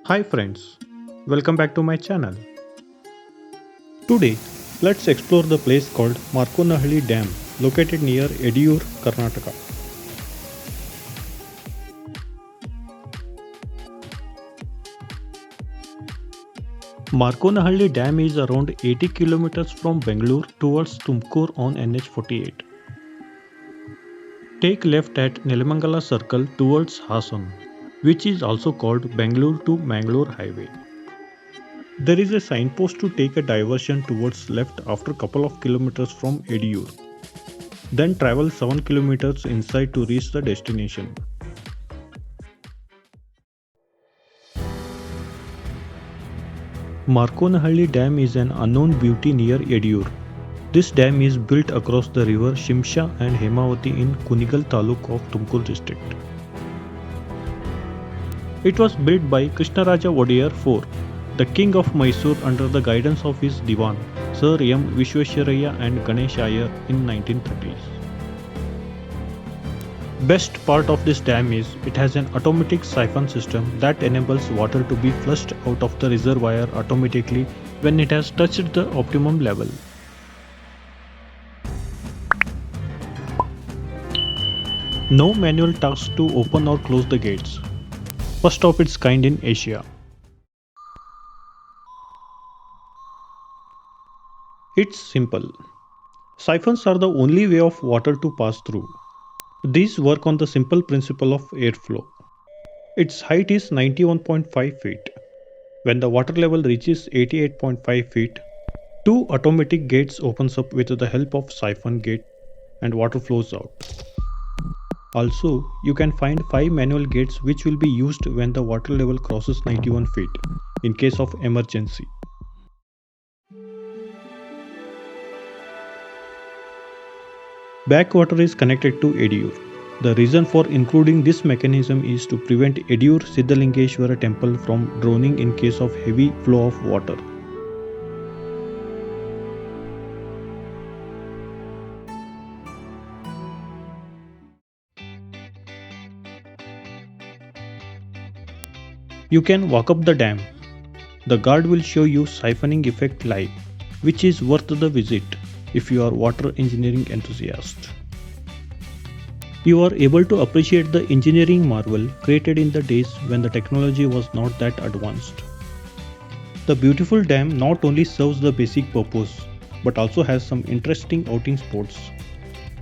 Hi friends, welcome back to my channel. Today, let's explore the place called Markonahalli Dam, located near Ediyur, Karnataka. Markonahalli Dam is around 80 kilometers from Bangalore towards Tumkur on NH48. Take left at Nelamangala Circle towards Hassan, which is also called Bangalore to Mangalore Highway. There is a signpost to take a diversion towards left after couple of kilometers from Ediyur. Then travel 7 kilometers inside to reach the destination. Markonahalli Dam is an unknown beauty near Ediyur. This dam is built across the river Shimsha and Hemavati in Kunigal Taluk of Tumkur district. It was built by Krishnaraja Wadiyar IV, the king of Mysore under the guidance of his Diwan, Sir M. Vishwesharaya and Ganesh Iyer in 1930s. Best part of this dam is it has an automatic siphon system that enables water to be flushed out of the reservoir automatically when it has touched the optimum level. No manual task to open or close the gates. First of its kind in Asia. It's simple. Siphons are the only way of water to pass through. These work on the simple principle of airflow. Its height is 91.5 feet. When the water level reaches 88.5 feet, two automatic gates opens up with the help of siphon gate and water flows out. Also, you can find 5 manual gates which will be used when the water level crosses 91 feet in case of emergency. Backwater is connected to Ediyur. The reason for including this mechanism is to prevent Ediyur Siddhalingeshwara temple from drowning in case of heavy flow of water. You can walk up the dam. The guard will show you siphoning effect live, which is worth the visit if you are water engineering enthusiast. You are able to appreciate the engineering marvel created in the days when the technology was not that advanced. The beautiful dam not only serves the basic purpose but also has some interesting outing spots.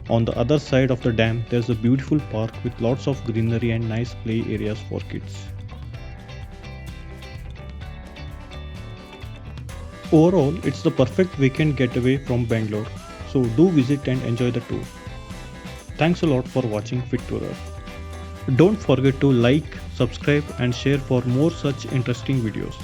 On the other side of the dam there's a beautiful park with lots of greenery and nice play areas for kids. Overall, it's the perfect weekend getaway from Bangalore, so do visit and enjoy the tour. Thanks a lot for watching Fit Tourer. Don't forget to like, subscribe and share for more such interesting videos.